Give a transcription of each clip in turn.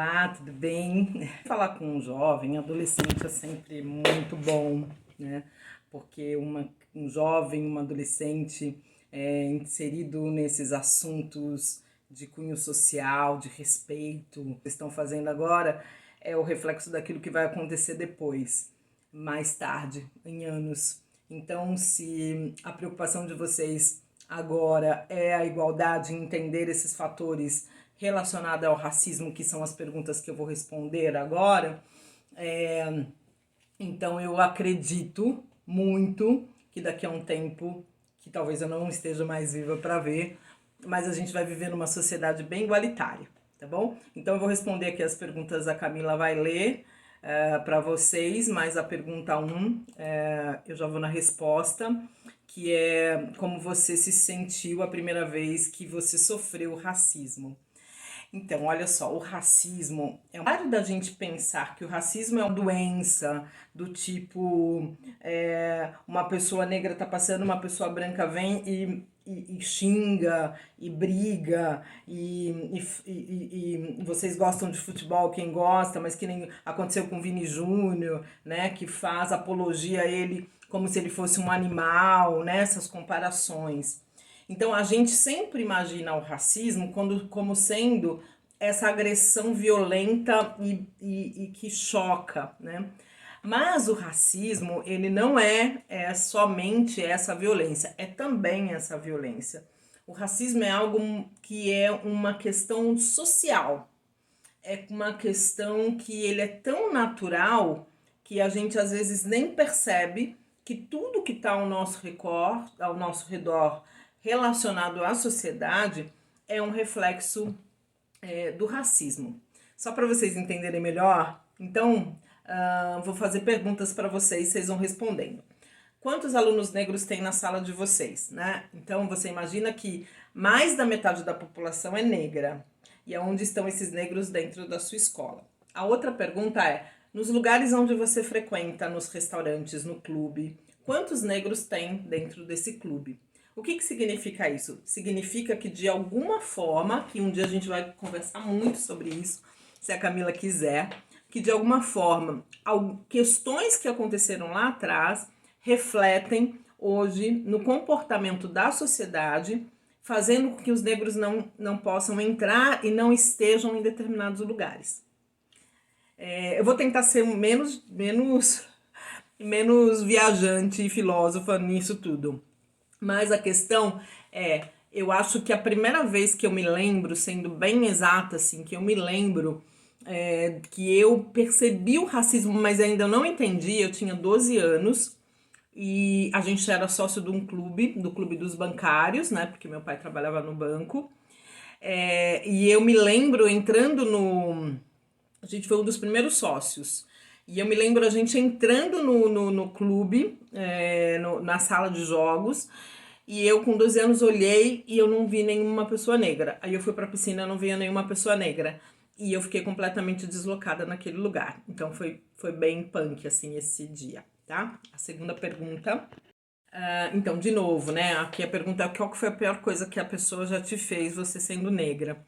Olá, tudo bem? Falar com um jovem, adolescente é sempre muito bom, né? Porque um jovem, uma adolescente inserido nesses assuntos de cunho social, de respeito, que estão fazendo agora, é o reflexo daquilo que vai acontecer depois, mais tarde, em anos. Então, se a preocupação de vocês agora é a igualdade, entender esses fatores relacionados ao racismo, que são as perguntas que eu vou responder agora, então eu acredito muito que daqui a um tempo, que talvez eu não esteja mais viva para ver, mas a gente vai viver numa sociedade bem igualitária, tá bom? Então eu vou responder aqui as perguntas, a Camila vai ler para vocês, mas a pergunta 1, eu já vou na resposta, que é como você se sentiu a primeira vez que você sofreu racismo. Então, olha só, o racismo, é uma da gente pensar que o racismo é uma doença do tipo, uma pessoa negra tá passando, uma pessoa branca vem e xinga, e briga, e vocês gostam de futebol, quem gosta, mas que nem aconteceu com o Vini Júnior, né, que faz apologia a ele como se ele fosse um animal, né, essas comparações. Então, a gente sempre imagina o racismo como sendo essa agressão violenta e que choca, né? Mas o racismo, ele não é somente essa violência, é também essa violência. O racismo é algo que é uma questão social, é uma questão que ele é tão natural que a gente às vezes nem percebe que tudo que está ao nosso redor relacionado à sociedade é um reflexo do racismo. Só para vocês entenderem melhor, então vou fazer perguntas para vocês vão respondendo. Quantos alunos negros tem na sala de vocês, né? Então você imagina que mais da metade da população é negra. E aonde estão esses negros dentro da sua escola? A outra pergunta é: nos lugares onde você frequenta, nos restaurantes, no clube, quantos negros tem dentro desse clube? O que significa isso? Significa que de alguma forma, que um dia a gente vai conversar muito sobre isso, se a Camila quiser, que de alguma forma, questões que aconteceram lá atrás refletem hoje no comportamento da sociedade, fazendo com que os negros não possam entrar e não estejam em determinados lugares. Eu vou tentar ser menos viajante e filósofa nisso tudo. Mas a questão é, eu acho que a primeira vez que eu me lembro, sendo bem exata, assim, que eu me lembro que eu percebi o racismo, mas ainda não entendi, eu tinha 12 anos, e a gente era sócio de um clube, do Clube dos Bancários, né, porque meu pai trabalhava no banco, e eu me lembro entrando a gente foi um dos primeiros sócios, e eu me lembro a gente entrando no clube, na sala de jogos, e eu com 12 anos olhei e eu não vi nenhuma pessoa negra. Aí eu fui pra piscina e não via nenhuma pessoa negra. E eu fiquei completamente deslocada naquele lugar. Então foi bem punk, assim, esse dia, tá? A segunda pergunta. Então, de novo, né? Aqui a pergunta é qual que foi a pior coisa que a pessoa já te fez, você sendo negra.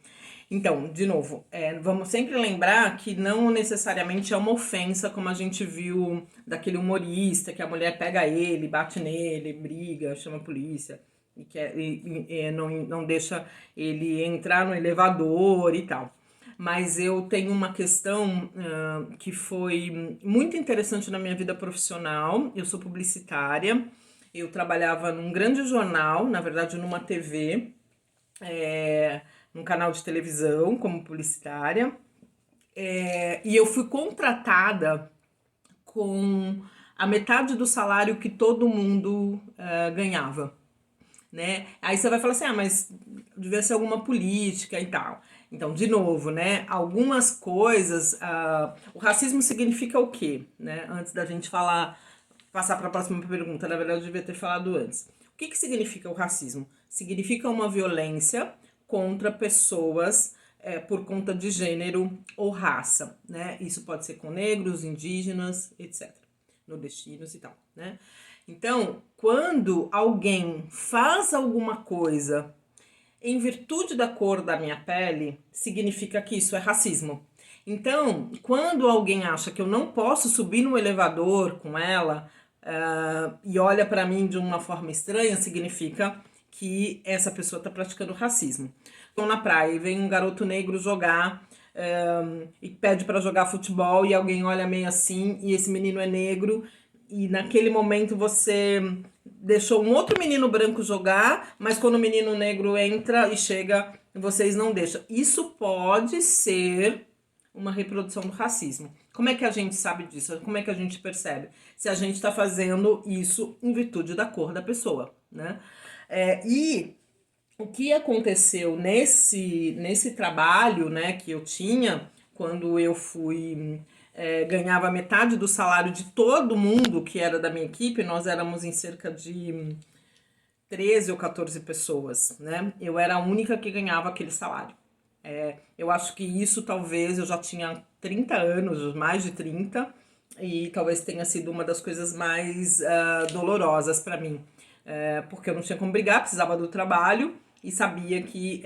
Então, de novo, vamos sempre lembrar que não necessariamente é uma ofensa, como a gente viu daquele humorista, que a mulher pega ele, bate nele, briga, chama a polícia, e não deixa ele entrar no elevador e tal. Mas eu tenho uma questão que foi muito interessante na minha vida profissional. Eu sou publicitária, eu trabalhava num grande jornal, na verdade numa TV, num canal de televisão como publicitária, e eu fui contratada com a metade do salário que todo mundo ganhava, né? Aí você vai falar assim, mas devia ser alguma política e tal. Então, de novo, né? Algumas coisas, o racismo significa o quê, né? Antes da gente passar para a próxima pergunta, na verdade eu devia ter falado antes. O que significa o racismo? Significa uma violência contra pessoas por conta de gênero ou raça, né? Isso pode ser com negros, indígenas, etc. Nordestinos e tal, né? Então, quando alguém faz alguma coisa em virtude da cor da minha pele, significa que isso é racismo. Então, quando alguém acha que eu não posso subir no elevador com ela, e olha para mim de uma forma estranha, significa que essa pessoa está praticando racismo. Estou na praia e vem um garoto negro jogar e pede para jogar futebol e alguém olha meio assim e esse menino é negro e naquele momento você deixou um outro menino branco jogar, mas quando o menino negro entra e chega, vocês não deixam. Isso pode ser uma reprodução do racismo. Como é que a gente sabe disso? Como é que a gente percebe? Se a gente está fazendo isso em virtude da cor da pessoa, né? E o que aconteceu nesse trabalho, né, que eu tinha, quando eu fui ganhava metade do salário de todo mundo que era da minha equipe, nós éramos em cerca de 13 ou 14 pessoas, né? Eu era a única que ganhava aquele salário. Eu acho que isso talvez eu já tinha 30 anos, mais de 30, e talvez tenha sido uma das coisas mais dolorosas para mim. Porque eu não tinha como brigar, precisava do trabalho e sabia que,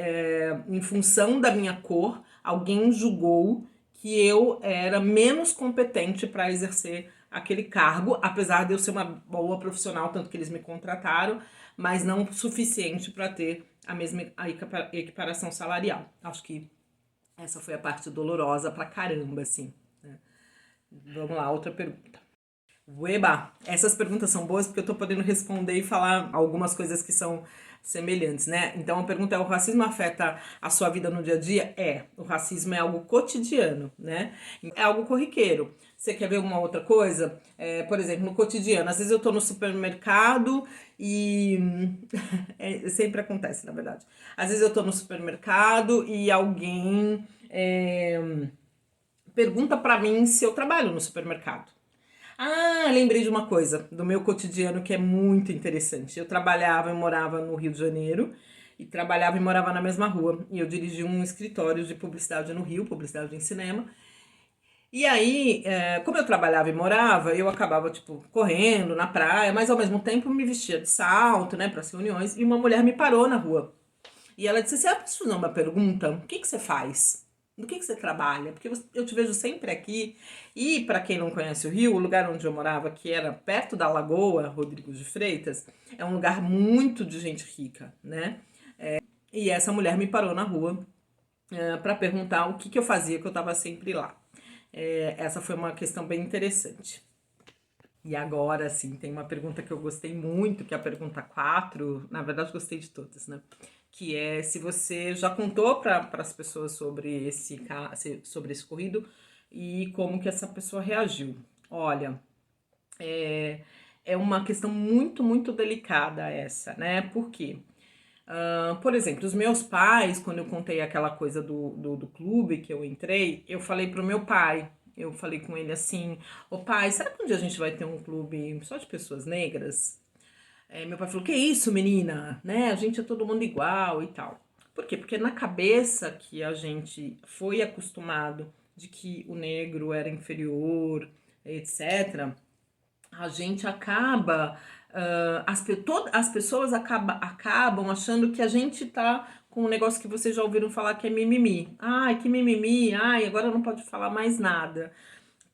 em função da minha cor, alguém julgou que eu era menos competente para exercer aquele cargo, apesar de eu ser uma boa profissional, tanto que eles me contrataram, mas não suficiente para ter a mesma equiparação salarial. Acho que essa foi a parte dolorosa pra caramba, assim. Né? Vamos lá, outra pergunta. Ueba, essas perguntas são boas porque eu tô podendo responder e falar algumas coisas que são semelhantes, né? Então a pergunta é: o racismo afeta a sua vida no dia a dia? O racismo é algo cotidiano, né? É algo corriqueiro. Você quer ver alguma outra coisa? Por exemplo, no cotidiano, às vezes eu tô no supermercado e sempre acontece, na verdade. Às vezes eu tô no supermercado e alguém pergunta pra mim se eu trabalho no supermercado. Ah, lembrei de uma coisa do meu cotidiano que é muito interessante. Eu trabalhava e morava no Rio de Janeiro e trabalhava e morava na mesma rua. E eu dirigi um escritório de publicidade no Rio, publicidade em cinema. E aí, como eu trabalhava e morava, eu acabava, tipo, correndo na praia, mas ao mesmo tempo me vestia de salto, né, para as reuniões. E uma mulher me parou na rua. E ela disse assim: ah, posso te fazer uma pergunta? O que você faz? Do que você trabalha? Porque eu te vejo sempre aqui. E para quem não conhece o Rio, o lugar onde eu morava, que era perto da Lagoa Rodrigo de Freitas, é um lugar muito de gente rica, né? E essa mulher me parou na rua para perguntar o que eu fazia, que eu estava sempre lá. Essa foi uma questão bem interessante. E agora, assim, tem uma pergunta que eu gostei muito, que é a pergunta 4. Na verdade, gostei de todas, né? Que é se você já contou para as pessoas sobre esse corrido e como que essa pessoa reagiu. Olha, é uma questão muito, muito delicada essa, né? Por quê? Por exemplo, os meus pais, quando eu contei aquela coisa do clube que eu entrei, eu falei pro meu pai, eu falei com ele assim: ô pai, será que um dia a gente vai ter um clube só de pessoas negras? Meu pai falou: que isso, menina? Né? A gente é todo mundo igual e tal. Por quê? Porque na cabeça que a gente foi acostumado de que o negro era inferior, etc., a gente acaba, as pessoas acabam achando que a gente tá com um negócio que vocês já ouviram falar que é mimimi. Ai, que mimimi, ai, agora não pode falar mais nada.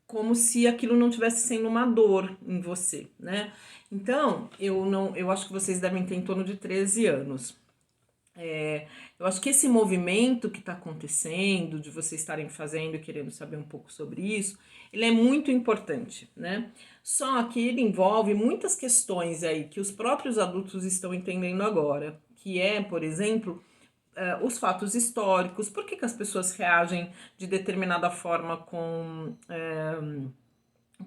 Como se aquilo não tivesse sendo uma dor em você, né? Então, eu acho que vocês devem ter em torno de 13 anos. Eu acho que esse movimento que está acontecendo, de vocês estarem fazendo e querendo saber um pouco sobre isso, ele é muito importante, né? Só que ele envolve muitas questões aí que os próprios adultos estão entendendo agora, que é, por exemplo, os fatos históricos, por que as pessoas reagem de determinada forma com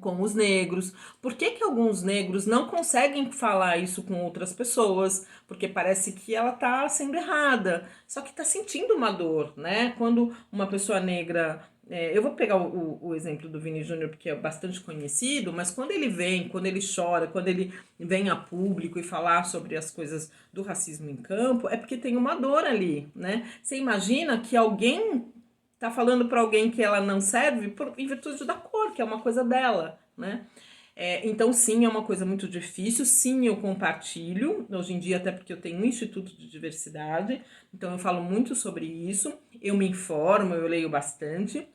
os negros, por que alguns negros não conseguem falar isso com outras pessoas, porque parece que ela tá sendo errada, só que tá sentindo uma dor, né? Quando uma pessoa negra, eu vou pegar o exemplo do Vini Júnior porque é bastante conhecido, mas quando ele vem, quando ele chora, quando ele vem a público e falar sobre as coisas do racismo em campo, é porque tem uma dor ali, né? Você imagina que alguém tá falando para alguém que ela não serve em virtude da cor, que é uma coisa dela, né? Então, sim, é uma coisa muito difícil. Sim, eu compartilho, hoje em dia, até porque eu tenho um instituto de diversidade, então eu falo muito sobre isso, eu me informo, eu leio bastante.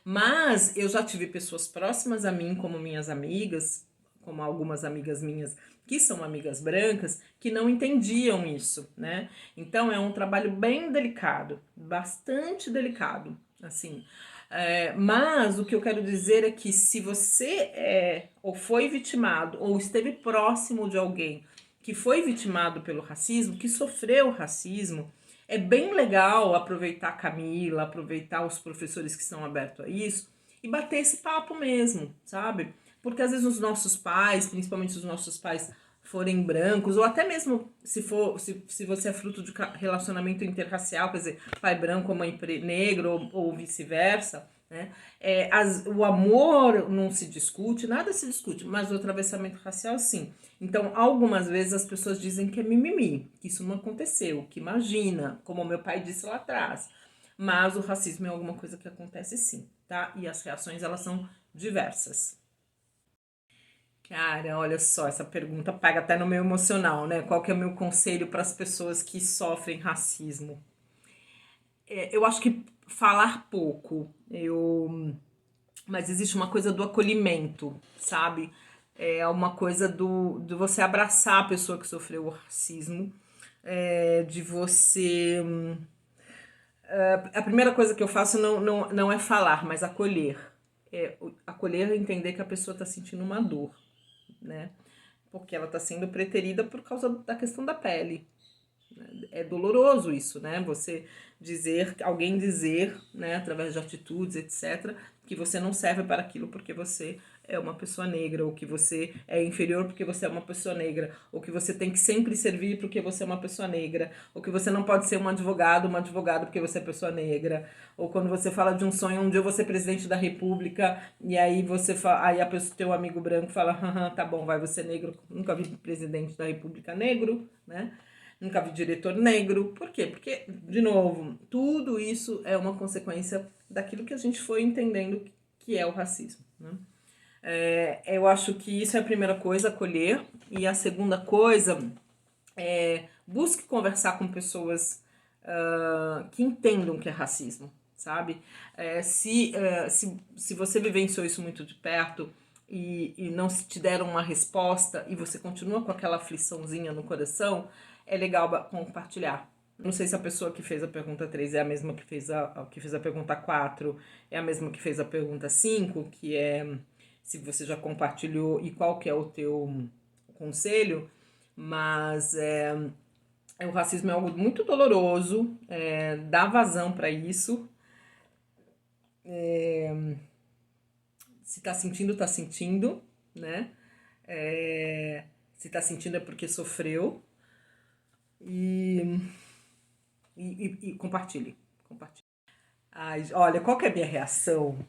Mas eu já tive pessoas próximas a mim, como minhas amigas, como algumas amigas minhas que são amigas brancas, que não entendiam isso, né? Então é um trabalho bem delicado, bastante delicado, assim. Mas o que eu quero dizer é que se você ou foi vitimado ou esteve próximo de alguém que foi vitimado pelo racismo, que sofreu racismo, é bem legal aproveitar a Camila, aproveitar os professores que estão abertos a isso e bater esse papo mesmo, sabe? Porque às vezes os nossos pais, principalmente os nossos pais, forem brancos, ou até mesmo se você é fruto de relacionamento interracial, quer dizer, pai branco ou mãe negro, ou vice-versa, né? O amor não se discute, nada se discute, mas o atravessamento racial sim. Então, algumas vezes as pessoas dizem que é mimimi, que isso não aconteceu, que imagina, como meu pai disse lá atrás. Mas o racismo é alguma coisa que acontece sim, tá? E as reações, elas são diversas. Cara, olha só, essa pergunta pega até no meu emocional, né? Qual que é o meu conselho para as pessoas que sofrem racismo? Eu acho que falar pouco, mas existe uma coisa do acolhimento, sabe? É uma coisa do você abraçar a pessoa que sofreu o racismo, de você. A primeira coisa que eu faço não é falar, mas acolher. Acolher é entender que a pessoa está sentindo uma dor, né? Porque ela está sendo preterida por causa da questão da pele. É doloroso isso, né? Você alguém dizer, né, através de atitudes, etc., que você não serve para aquilo porque você é uma pessoa negra, ou que você é inferior porque você é uma pessoa negra, ou que você tem que sempre servir porque você é uma pessoa negra, ou que você não pode ser uma advogada porque você é pessoa negra, ou quando você fala de um sonho, um dia eu vou ser presidente da república, e aí aí a pessoa, teu amigo branco fala, tá bom, vai, você é negro, nunca vi presidente da república negro, né? Nunca vi diretor negro. Por quê? Porque, de novo, tudo isso é uma consequência daquilo que a gente foi entendendo que é o racismo, né? Eu acho que isso é a primeira coisa, acolher. E a segunda coisa é busque conversar com pessoas que entendam o que é racismo, sabe? Se você vivenciou isso muito de perto e não te deram uma resposta e você continua com aquela afliçãozinha no coração, é legal compartilhar. Não sei se a pessoa que fez a pergunta 3 é a mesma que fez a pergunta 4, é a mesma que fez a pergunta 5, que é se você já compartilhou e qual que é o teu conselho, mas o racismo é algo muito doloroso, dá vazão para isso. Se tá sentindo, né? Se tá sentindo é porque sofreu. E, e compartilhe. Compartilhe. Ai, olha, qual que é a minha reação?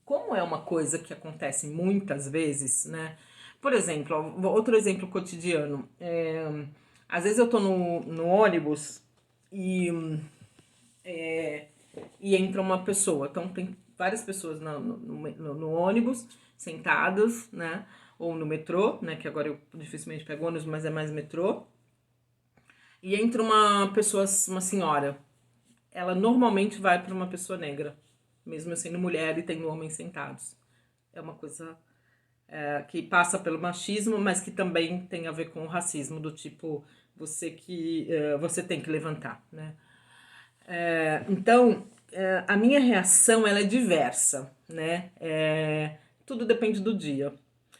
Como é uma coisa que acontece muitas vezes, né? Por exemplo, outro exemplo cotidiano. Às vezes eu tô no ônibus e, e entra uma pessoa. Então tem várias pessoas no ônibus, sentadas, né? Ou no metrô, né? Que agora eu dificilmente pego ônibus, mas é mais metrô. E entra uma pessoa, uma senhora. Ela normalmente vai para uma pessoa negra, mesmo eu sendo mulher e tendo homens sentados. É uma coisa que passa pelo machismo, mas que também tem a ver com o racismo, do tipo, você tem que levantar, né? Então, a minha reação ela é diversa, né? Tudo depende do dia.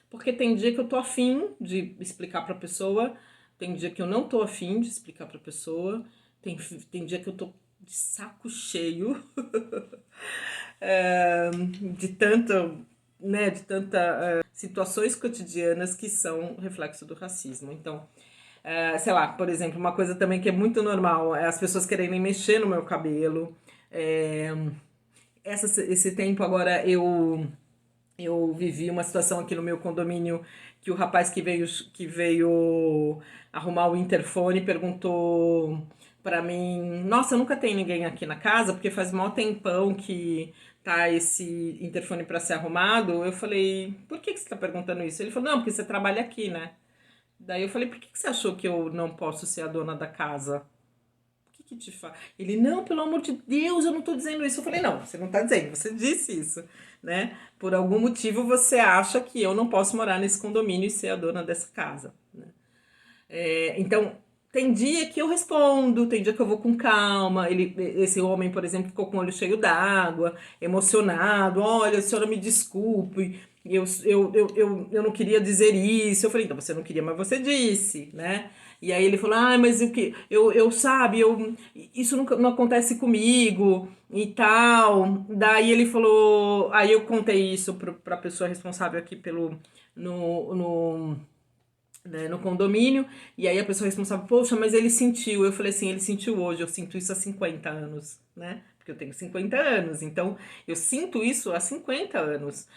Porque tem dia que eu tô afim de explicar pra pessoa, tem dia que eu não tô afim de explicar pra pessoa, tem dia que eu tô de saco cheio de tanta, né, de tanta situações cotidianas que são reflexo do racismo. Então, sei lá, por exemplo, uma coisa também que é muito normal é as pessoas quererem mexer no meu cabelo. É, esse tempo agora eu vivi uma situação aqui no meu condomínio que o rapaz que veio arrumar o interfone perguntou pra mim: Nossa, nunca tem ninguém aqui na casa porque faz mó tempão que tá esse interfone pra ser arrumado. Eu falei: Por que você tá perguntando isso? Ele falou: Não, porque você trabalha aqui, né? Daí eu falei: Por que você achou que eu não posso ser a dona da casa? que te faz? Ele, não, pelo amor de Deus, eu não tô dizendo isso. Eu falei, não, você não tá dizendo, você disse isso, né? Por algum motivo você acha que eu não posso morar nesse condomínio e ser a dona dessa casa, né? Então, tem dia que eu respondo, tem dia que eu vou com calma. Esse homem, por exemplo, ficou com o olho cheio d'água, emocionado. Olha, a senhora me desculpe, eu não queria dizer isso. Eu falei, então você não queria, mas você disse, né? E aí ele falou, ah, mas o que? Sabe, isso nunca, não acontece comigo e tal. Daí ele falou, aí eu contei isso pra pessoa responsável aqui no né, no condomínio, e aí a pessoa responsável, poxa, mas ele sentiu. Eu falei assim, ele sentiu hoje, eu sinto isso há 50 anos, né? Porque eu tenho 50 anos, então eu sinto isso há 50 anos.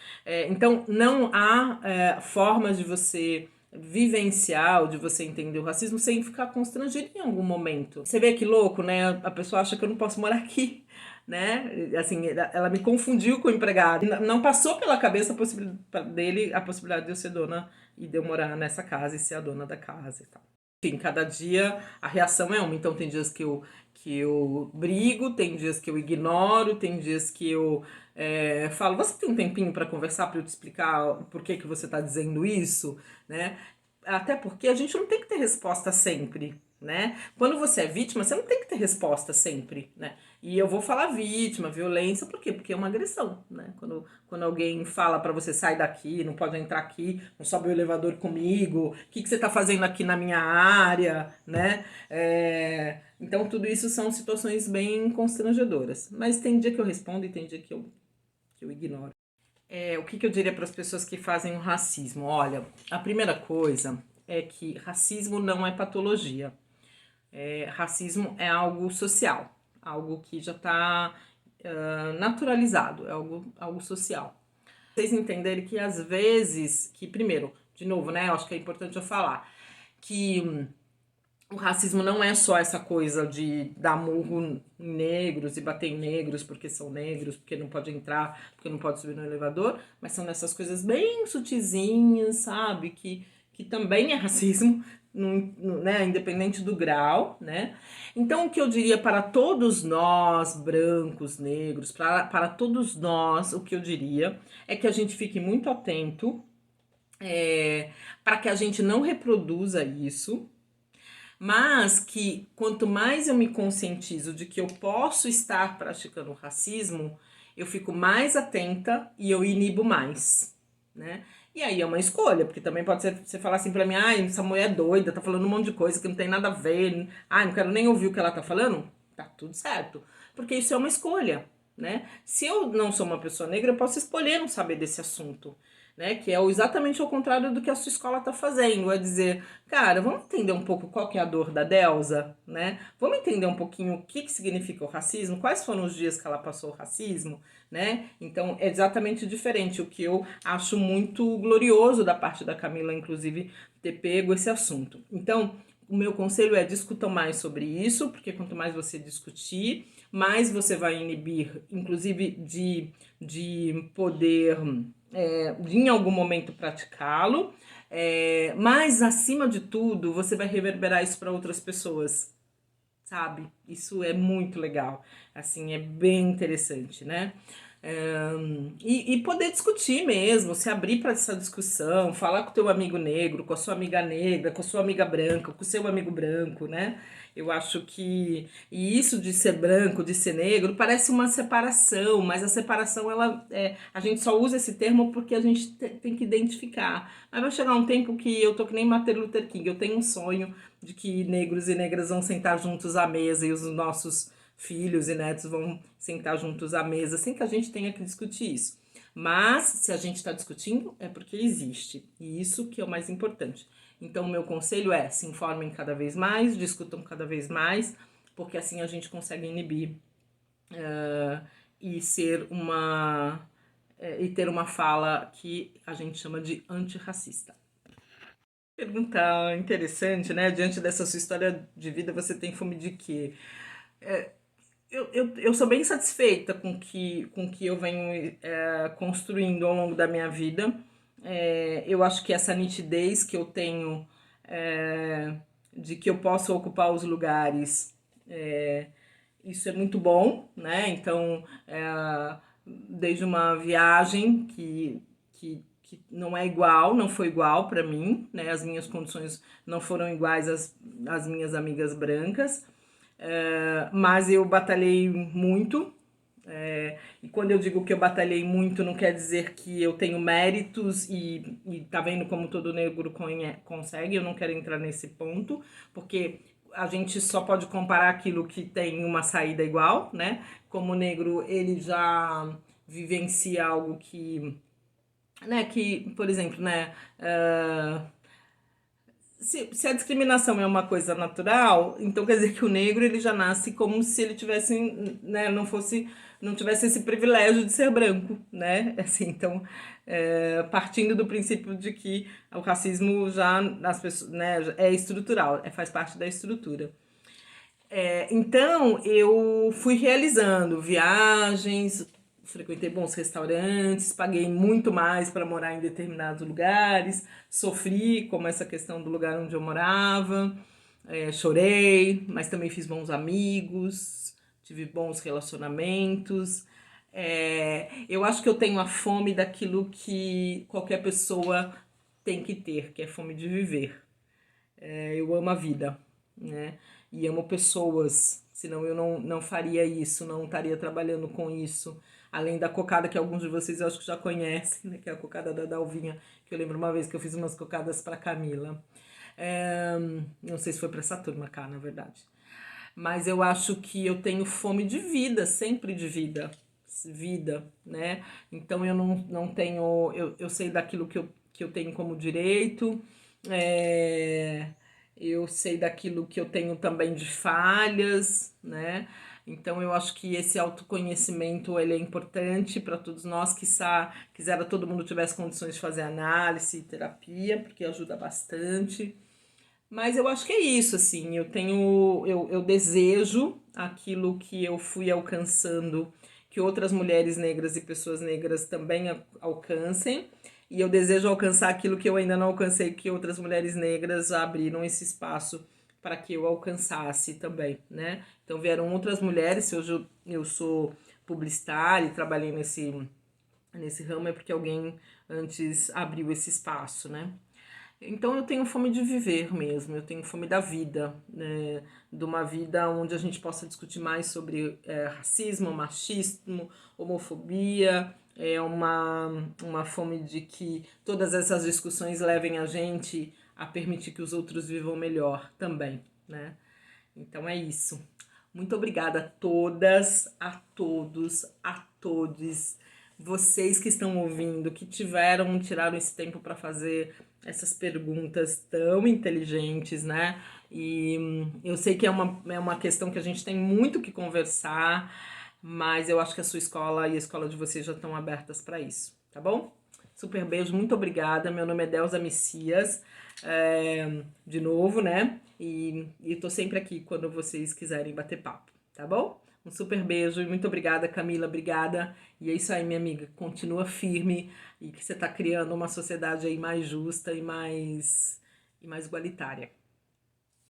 Então não há formas de você vivenciar ou de você entender o racismo sem ficar constrangido em algum momento. Você vê que louco, né? A pessoa acha que eu não posso morar aqui, né? Assim, ela me confundiu com o empregado. Não passou pela cabeça dele a possibilidade de eu ser dona e de eu morar nessa casa e ser a dona da casa e tal. Enfim, cada dia a reação é uma. Então tem dias que eu brigo, tem dias que eu ignoro, tem dias que eu falo, você tem um tempinho para conversar, para eu te explicar por que você está dizendo isso, né? Até porque a gente não tem que ter resposta sempre, né? Quando você é vítima, você não tem que ter resposta sempre, né? E eu vou falar vítima, violência, por quê? Porque é uma agressão, né? Quando alguém fala pra você, sai daqui, não pode entrar aqui, não sobe o elevador comigo, o que você tá fazendo aqui na minha área, né? Então tudo isso são situações bem constrangedoras. Mas tem dia que eu respondo e tem dia que eu ignoro. O que eu diria para as pessoas que fazem o racismo? Olha, a primeira coisa é que racismo não é patologia. Racismo é algo social, algo que já está naturalizado, é algo social. Vocês entenderem que às vezes, que primeiro, de novo, né, eu acho que é importante eu falar, que o racismo não é só essa coisa de dar murro em negros e bater em negros porque são negros, porque não pode entrar, porque não pode subir no elevador, mas são nessas coisas bem sutizinhas, sabe? Que também é racismo, né? Independente do grau, né? Então, o que eu diria para todos nós, brancos, negros, para todos nós, o que eu diria é que a gente fique muito atento para que a gente não reproduza isso, mas que quanto mais eu me conscientizo de que eu posso estar praticando racismo, eu fico mais atenta e eu inibo mais, né? E aí é uma escolha, porque também pode ser você falar assim pra mim, ai, essa mulher é doida, tá falando um monte de coisa que não tem nada a ver, ai, não quero nem ouvir o que ela tá falando, tá tudo certo, porque isso é uma escolha, né? Se eu não sou uma pessoa negra, eu posso escolher não saber desse assunto, né? Que é exatamente o contrário do que a sua escola tá fazendo, é dizer, cara, vamos entender um pouco qual que é a dor da Delza, né? Vamos entender um pouquinho o que significa o racismo, quais foram os dias que ela passou o racismo, né? Então é exatamente diferente, o que eu acho muito glorioso da parte da Camila, inclusive, ter pego esse assunto. Então, o meu conselho é discutam mais sobre isso, porque quanto mais você discutir, mais você vai inibir, inclusive de poder de em algum momento praticá-lo, mas acima de tudo você vai reverberar isso para outras pessoas, sabe? Isso é muito legal, assim, é bem interessante, né? E poder discutir mesmo, se abrir para essa discussão, falar com o teu amigo negro, com a sua amiga negra, com a sua amiga branca, com o seu amigo branco, né? Eu acho que e isso de ser branco, de ser negro, parece uma separação, mas a separação a gente só usa esse termo porque a gente tem que identificar. Mas vai chegar um tempo que eu tô que nem Martin Luther King, eu tenho um sonho de que negros e negras vão sentar juntos à mesa e os nossos filhos e netos vão sentar juntos à mesa sem que a gente tenha que discutir isso. Mas se a gente está discutindo é porque existe, e isso que é o mais importante. Então o meu conselho é: se informem cada vez mais, discutam cada vez mais, porque assim a gente consegue inibir e e ter uma fala que a gente chama de antirracista. Pergunta interessante, né? Diante dessa sua história de vida, você tem fome de quê? Eu sou bem satisfeita com o que eu venho construindo ao longo da minha vida. Eu acho que essa nitidez que eu tenho de que eu posso ocupar os lugares Isso é muito bom, né? Então, desde uma viagem que não é igual, não foi igual para mim, né? As minhas condições não foram iguais às minhas amigas brancas, mas eu batalhei muito. E quando eu digo que eu batalhei muito, não quer dizer que eu tenho méritos e tá vendo como todo negro consegue, eu não quero entrar nesse ponto, porque a gente só pode comparar aquilo que tem uma saída igual, né? Como o negro, ele já vivencia algo que, por exemplo, né, se a discriminação é uma coisa natural, então quer dizer que o negro ele já nasce como se ele tivesse, né, não tivesse esse privilégio de ser branco, né? Assim, então, partindo do princípio de que o racismo já as pessoas, né, é estrutural, faz parte da estrutura. Então, eu fui realizando viagens, frequentei bons restaurantes, paguei muito mais para morar em determinados lugares, sofri, como essa questão do lugar onde eu morava, chorei, mas também fiz bons amigos, tive bons relacionamentos. Eu acho que eu tenho a fome daquilo que qualquer pessoa tem que ter, que é fome de viver. Eu amo a vida, né? E amo pessoas, senão eu não faria isso, não estaria trabalhando com isso. Além da cocada que alguns de vocês eu acho que já conhecem, né? Que é a cocada da Dalvinha, que eu lembro uma vez que eu fiz umas cocadas para Camila. Não sei se foi para essa turma cá, na verdade. Mas eu acho que eu tenho fome de vida, sempre de vida, né? Então eu não tenho, eu sei daquilo que eu tenho como direito, é, eu sei daquilo que eu tenho também de falhas, né? Então eu acho que esse autoconhecimento ele é importante para todos nós, quisera todo mundo tivesse condições de fazer análise e terapia, porque ajuda bastante. Mas eu acho que é isso, assim, eu desejo aquilo que eu fui alcançando, que outras mulheres negras e pessoas negras também alcancem, e eu desejo alcançar aquilo que eu ainda não alcancei, que outras mulheres negras já abriram esse espaço para que eu alcançasse também, né? Então vieram outras mulheres, se hoje eu sou publicitária e trabalhei nesse ramo, é porque alguém antes abriu esse espaço, né? Então eu tenho fome de viver mesmo, eu tenho fome da vida, né? De uma vida onde a gente possa discutir mais sobre racismo, machismo, homofobia, uma fome de que todas essas discussões levem a gente a permitir que os outros vivam melhor também, né? Então é isso. Muito obrigada a todas, a todos, a todes, vocês que estão ouvindo, que tiraram esse tempo para fazer essas perguntas tão inteligentes, né? E eu sei que é uma questão que a gente tem muito que conversar, mas eu acho que a sua escola e a escola de vocês já estão abertas para isso, tá bom? Super beijo, muito obrigada. Meu nome é Delza Messias, de novo, né? E tô sempre aqui quando vocês quiserem bater papo, tá bom? Um super beijo e muito obrigada, Camila, obrigada. E é isso aí, minha amiga, continua firme e que você tá criando uma sociedade aí mais justa e mais igualitária.